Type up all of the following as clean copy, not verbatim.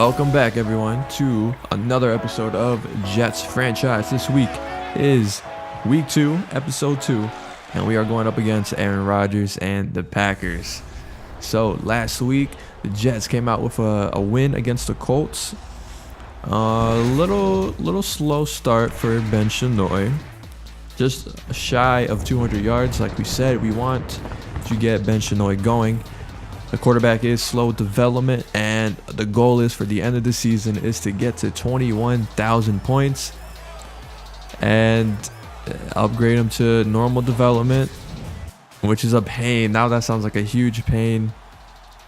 Welcome back, everyone, to another episode of Jets Franchise. This week is Week 2, Episode 2, and we are going up against Aaron Rodgers and the Packers. So last week, the Jets came out with a win against the Colts. A little slow start for Ben Shanoy. Just shy of 200 yards. Like we said, we want to get Ben Shanoy going. The quarterback is slow development, and the goal is for the end of the season is to get to 21,000 points and upgrade him to normal development, which is a pain. Now that sounds like a huge pain,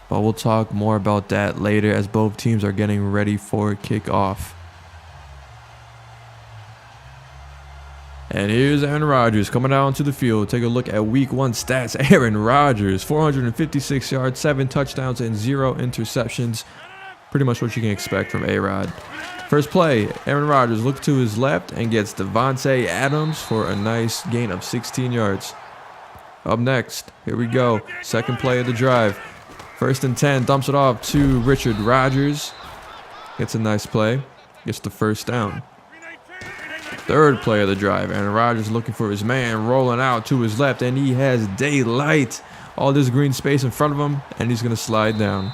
but we'll talk more about that later as both teams are getting ready for kickoff. And here's Aaron Rodgers coming out onto the field. Take a look at Week 1 stats. Aaron Rodgers, 456 yards, 7 touchdowns, and 0 interceptions. Pretty much what you can expect from A-Rod. First play, Aaron Rodgers looks to his left and gets Davante Adams for a nice gain of 16 yards. Up next, here we go. Second play of the drive. First and 10, dumps it off to Richard Rodgers. Gets a nice play. Gets the first down. Third play of the drive, Aaron Rodgers looking for his man, rolling out to his left, and he has daylight. All this green space in front of him, and he's going to slide down.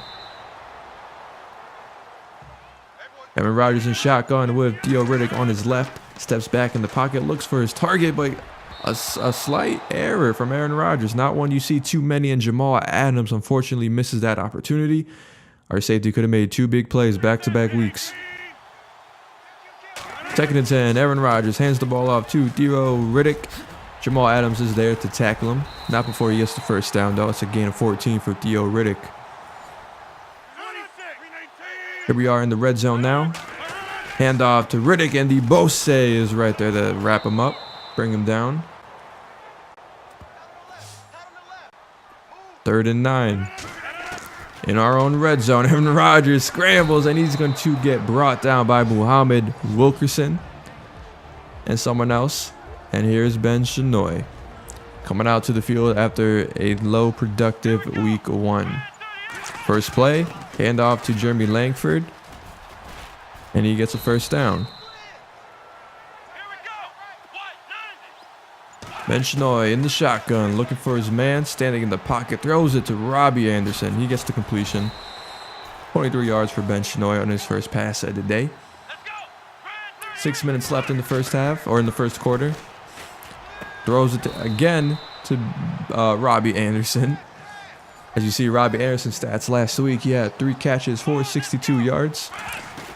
Aaron Rodgers in shotgun with Theo Riddick on his left, steps back in the pocket, looks for his target, but a slight error from Aaron Rodgers. Not one you see too many, and Jamal Adams unfortunately misses that opportunity. Our safety could have made 2 big plays back-to-back weeks. Second and 10, Aaron Rodgers hands the ball off to Theo Riddick. Jamal Adams is there to tackle him. Not before he gets the first down, though. It's a gain of 14 for Theo Riddick. Here we are in the red zone now. Handoff to Riddick, and the Bose is right there to wrap him up, bring him down. 3rd and 9. In our own red zone, Aaron Rodgers scrambles, and he's going to get brought down by Muhammad Wilkerson and someone else. And here's Ben Shanoy coming out to the field after a low productive Week 1. First play, handoff to Jeremy Langford, and he gets a first down. Ben Shanoy in the shotgun, looking for his man, standing in the pocket, throws it to Robbie Anderson. He gets the completion. 23 yards for Ben Shanoy on his first pass of the day. 6 minutes left in the first half, or in the first quarter. Throws it again to Robbie Anderson. As you see, Robbie Anderson's stats last week, he had 3 catches for 62 yards.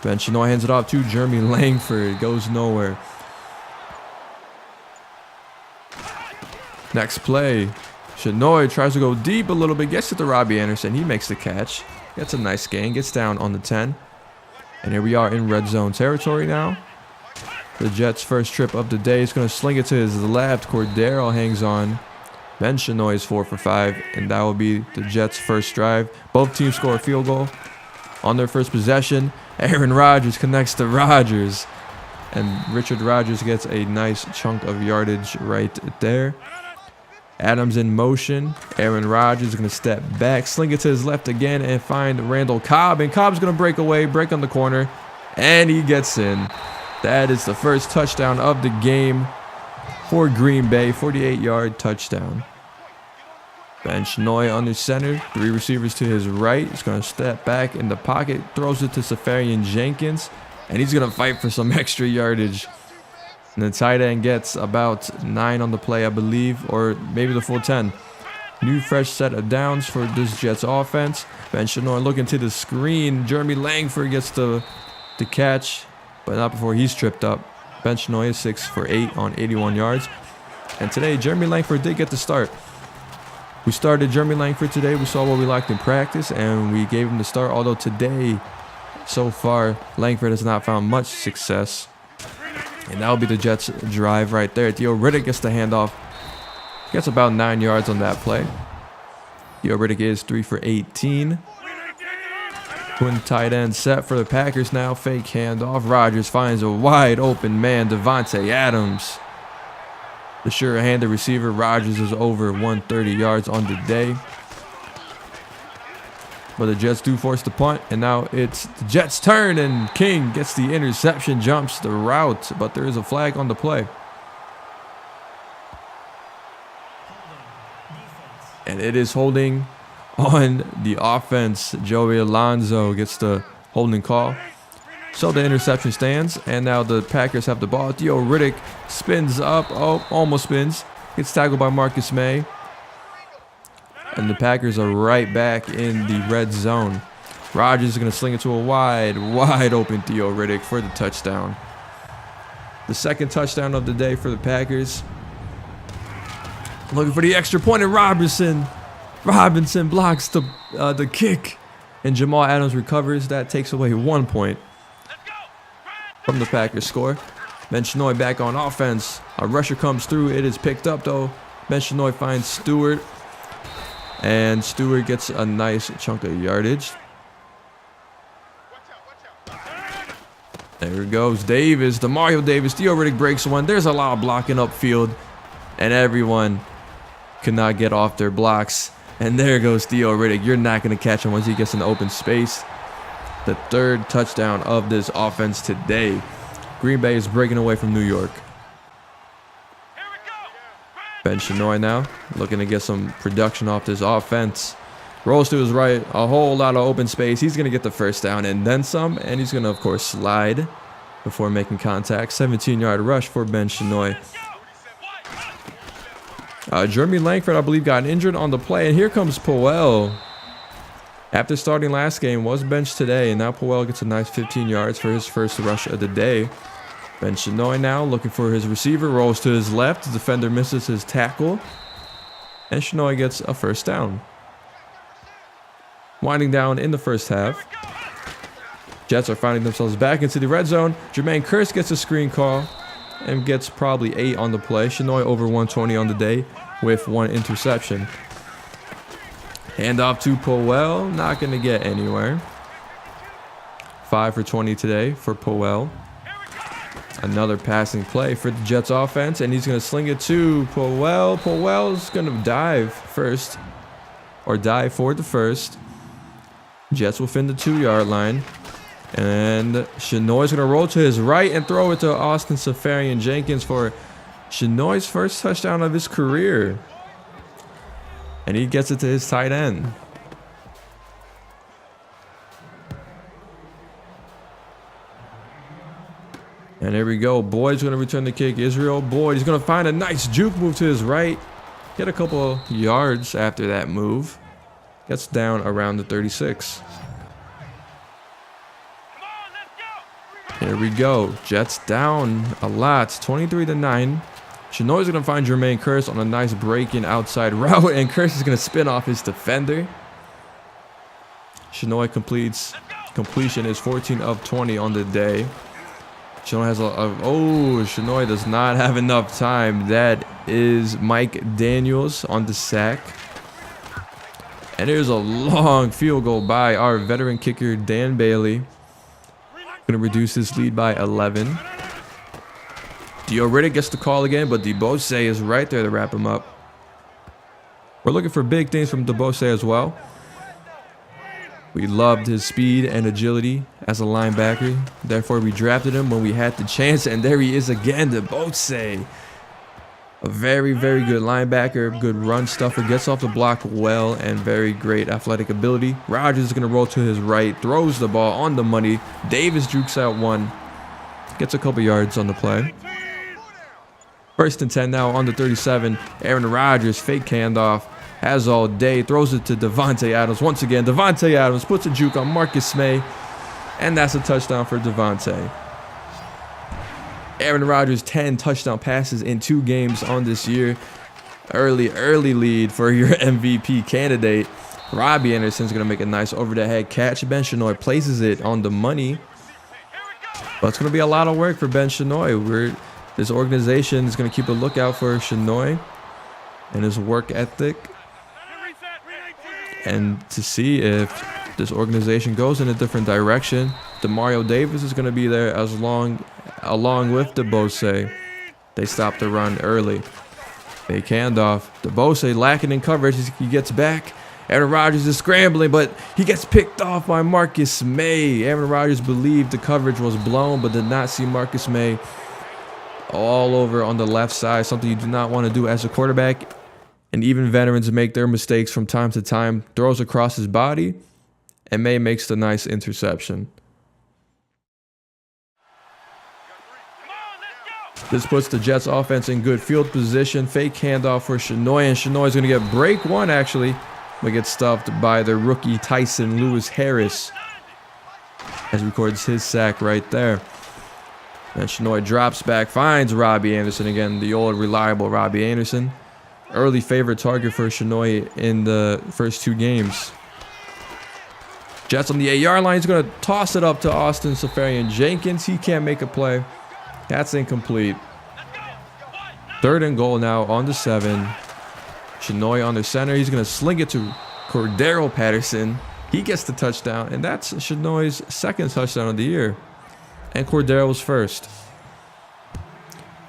Ben Shanoy hands it off to Jeremy Langford. It goes nowhere. Next play, Shanoy tries to go deep a little bit, gets it to Robbie Anderson. He makes the catch, gets a nice gain, gets down on the 10. And here we are in red zone territory now. The Jets' first trip of the day is going to sling it to his left. Cordero hangs on. Ben Shanoy is 4 for 5, and that will be the Jets' first drive. Both teams score a field goal on their first possession. Aaron Rodgers connects to Rodgers, and Richard Rodgers gets a nice chunk of yardage right there. Adams in motion. Aaron Rodgers is going to step back, sling it to his left again, and find Randall Cobb. And Cobb's going to break away, break on the corner, and he gets in. That is the first touchdown of the game for Green Bay, 48-yard touchdown. Ben Shanoy under center, 3 receivers to his right. He's going to step back in the pocket, throws it to Safarian Jenkins, and he's going to fight for some extra yardage. And the tight end gets about 9 on the play, I believe, or maybe the full 10. New fresh set of downs for this Jets offense. Ben Shanoy looking to the screen. Jeremy Langford gets the catch, but not before he's tripped up. Ben Shanoy is 6 for 8 on 81 yards. And today, Jeremy Langford did get the start. We started Jeremy Langford today. We saw what we liked in practice, and we gave him the start. Although today, so far, Langford has not found much success. And that will be the Jets' drive right there. Theo Riddick gets the handoff. Gets about 9 yards on that play. Theo Riddick is 3 for 18. Twin tight end set for the Packers now. Fake handoff. Rodgers finds a wide open man, Davante Adams. The sure-handed receiver. Rodgers is over 130 yards on the day. But the Jets do force the punt, and now it's the Jets' turn, and King gets the interception, jumps the route, but there is a flag on the play. And it is holding on the offense. Joey Alonso gets the holding call. So the interception stands, and now the Packers have the ball. Theo Riddick spins up, almost spins. Gets tackled by Marcus May. And the Packers are right back in the red zone. Rodgers is going to sling it to a wide open Theo Riddick for the touchdown. The second touchdown of the day for the Packers. Looking for the extra point, and Robinson blocks the kick. And Jamal Adams recovers. That takes away 1 point from the Packers score. Ben Shinoy back on offense. A rusher comes through. It is picked up, though. Ben Shinoy finds Stewart. And Stewart gets a nice chunk of yardage. There it goes. Davis, DeMario Davis. Theo Riddick breaks one. There's a lot of blocking upfield. And everyone cannot get off their blocks. And there goes Theo Riddick. You're not going to catch him once he gets in the open space. The third touchdown of this offense today. Green Bay is breaking away from New York. Ben Shinoy now looking to get some production off this offense. Rolls to his right, a whole lot of open space. He's going to get the first down and then some, and he's going to, of course, slide before making contact. 17-yard rush for Ben Shinoy. Jeremy Langford, I believe, got injured on the play, and here comes Powell. After starting last game, was benched today, and now Powell gets a nice 15 yards for his first rush of the day. Ben Shinoy now looking for his receiver, rolls to his left. The defender misses his tackle, and Shinoy gets a first down. Winding down in the first half. Jets are finding themselves back into the red zone. Jermaine Kearse gets a screen call and gets probably 8 on the play. Shinoy over 120 on the day with 1 interception. Handoff to Powell, not going to get anywhere. 5 for 20 today for Powell. Another passing play for the Jets offense, and he's going to sling it to Powell. Powell's going to dive first, or dive for the first. Jets will fin the 2-yard line. And Shinoy's going to roll to his right and throw it to Austin Safarian Jenkins for Shinoy's first touchdown of his career. And he gets it to his tight end. And there we go. Boyd's going to return the kick. Israel Boyd. He's going to find a nice juke move to his right. Get a couple yards after that move. Gets down around the 36. Here we go. Jets down a lot. 23-9. Shinoy's going to find Jermaine Kearse on a nice break-in outside route. And Kearse is going to spin off his defender. Shinoy completion is 14 of 20 on the day. Shinoy has Shinoy does not have enough time. That is Mike Daniels on the sack. And there's a long field goal by our veteran kicker, Dan Bailey. Going to reduce his lead by 11. Theo Riddick gets the call again, but DeBose is right there to wrap him up. We're looking for big things from DeBose as well. We loved his speed and agility as a linebacker. Therefore, we drafted him when we had the chance. And there he is again, DeBose. A very, very good linebacker, good run stuffer, gets off the block well, and very great athletic ability. Rodgers is going to roll to his right, throws the ball on the money. Davis jukes out one, gets a couple yards on the play. 1st and 10 now on the 37. Aaron Rodgers, fake handoff, has all day, throws it to Davante Adams. Once again, Davante Adams puts a juke on Marcus May, and that's a touchdown for Davante. Aaron Rodgers, 10 touchdown passes in 2 games on this year. Early lead for your MVP candidate. Robbie Anderson's going to make a nice over-the-head catch. Ben Shinoy places it on the money. But it's going to be a lot of work for Ben Shinoy. This organization is going to keep a lookout for Shinoy and his work ethic, and to see if this organization goes in a different direction. DeMario Davis is going to be there along with DeBose. They stop the run early. Fake handoff. DeBose lacking in coverage. He gets back, Aaron Rodgers is scrambling, but he gets picked off by Marcus May. Aaron Rodgers believed the coverage was blown, but did not see Marcus May all over on the left side, something you do not want to do as a quarterback. And even veterans make their mistakes from time to time. Throws across his body, and May makes the nice interception. This puts the Jets offense in good field position. Fake handoff for Shenoy, and Shenoy is going to get break one actually, but gets stuffed by the rookie Tyson Lewis Harris as records his sack right there. And Shenoy drops back, finds Robbie Anderson again, the old reliable Robbie Anderson. Early favorite target for Shenoy in the first 2 games. Jets on the 8-yard line. He's going to toss it up to Austin Seferian-Jenkins. He can't make a play. That's incomplete. 3rd and goal now on the 7. Shenoy on the center. He's going to sling it to Cordero Patterson. He gets the touchdown, and that's Shenoy's 2nd touchdown of the year. And Cordero's 1st.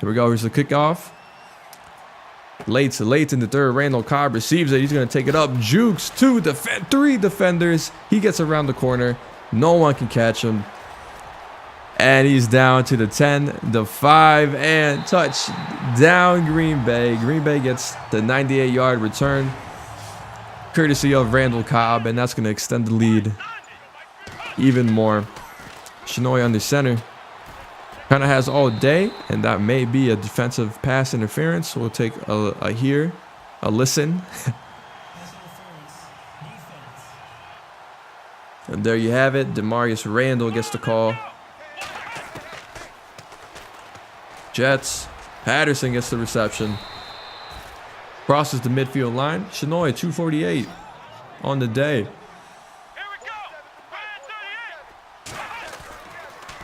Here we go. Here's the kickoff. Late in the 3rd, Randall Cobb receives it. He's going to take it up. Jukes 3 defenders. He gets around the corner. No one can catch him. And he's down to the 10, the 5, and touchdown Green Bay. Green Bay gets the 98-yard return, courtesy of Randall Cobb, and that's going to extend the lead even more. Shenoy under center. Kind of has all day, and that may be a defensive pass interference. We'll take a listen. And there you have it. Demarius Randall gets the call. Jets. Patterson gets the reception. Crosses the midfield line. Shenoy, 248 on the day.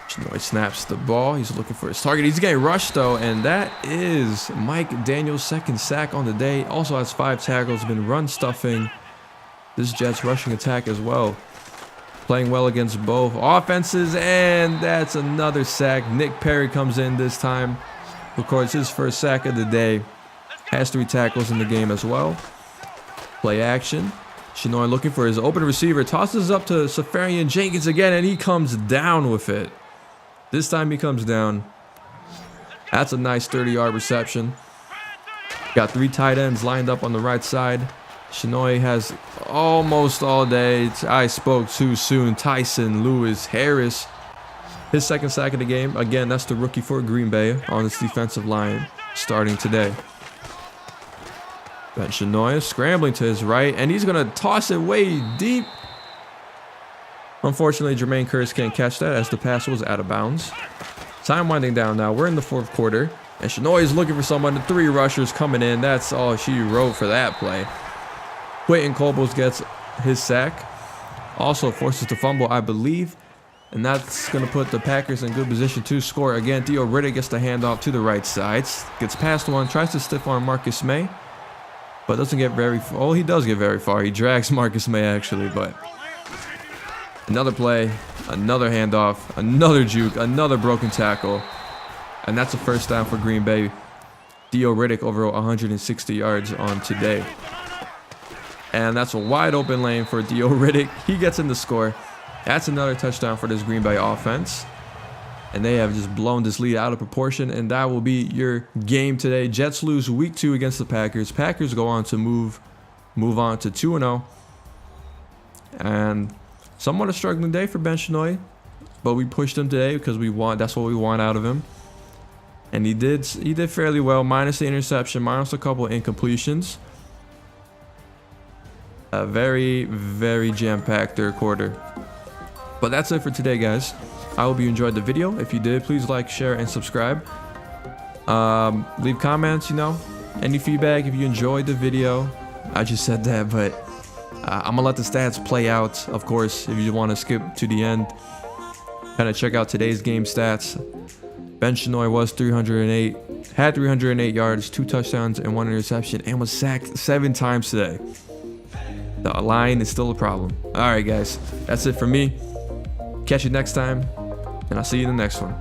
Shenoy snaps the ball. He's looking for his target. He's getting rushed, though, and that is Mike Daniels' 2nd sack on the day. Also has 5 tackles. Been run stuffing this Jets rushing attack as well. Playing well against both offenses, and that's another sack. Nick Perry comes in this time. Records his 1st sack of the day. Has 3 tackles in the game as well. Play action. Shenoy looking for his open receiver. Tosses up to Seferian-Jenkins again, and he comes down with it. This time he comes down. That's a nice 30-yard reception. Got 3 tight ends lined up on the right side. Shenoy has almost all day. I spoke too soon. Tyson Lewis Harris. His 2nd sack of the game. Again, that's the rookie for Green Bay on this defensive line starting today. Ben Shenoy scrambling to his right, and he's going to toss it way deep. Unfortunately, Jermaine Curtis can't catch that as the pass was out of bounds. Time winding down now. We're in the 4th quarter, and Shenoy is looking for someone. The 3 rushers coming in. That's all she wrote for that play. Quentin Colbos gets his sack. Also forces the fumble, I believe. And that's going to put the Packers in good position to score. Again, Theo Riddick gets the handoff to the right side. Gets past one. Tries to stiff arm Marcus May. But doesn't get very far. Oh, he does get very far. He drags Marcus May, actually. But another play. Another handoff. Another juke. Another broken tackle. And that's a 1st down for Green Bay. Theo Riddick over 160 yards on today. And that's a wide open lane for Theo Riddick. He gets in the score. That's another touchdown for this Green Bay offense. And they have just blown this lead out of proportion. And that will be your game today. Jets lose week 2 against the Packers. Packers go on to move on to 2-0. And somewhat a struggling day for Ben Shenoy. But we pushed him today because that's what we want out of him. And he did fairly well, minus the interception, minus a couple of incompletions. A very, very jam-packed 3rd quarter. But that's it for today, guys. I hope you enjoyed the video. If you did, please like, share, and subscribe. Leave comments, any feedback if you enjoyed the video. I just said that, but I'm going to let the stats play out, of course, if you want to skip to the end. Kind of check out today's game stats. Ben Shenoy was 308, had 308 yards, 2 touchdowns, and 1 interception, and was sacked 7 times today. The line is still a problem. All right, guys. That's it for me. Catch you next time, and I'll see you in the next one.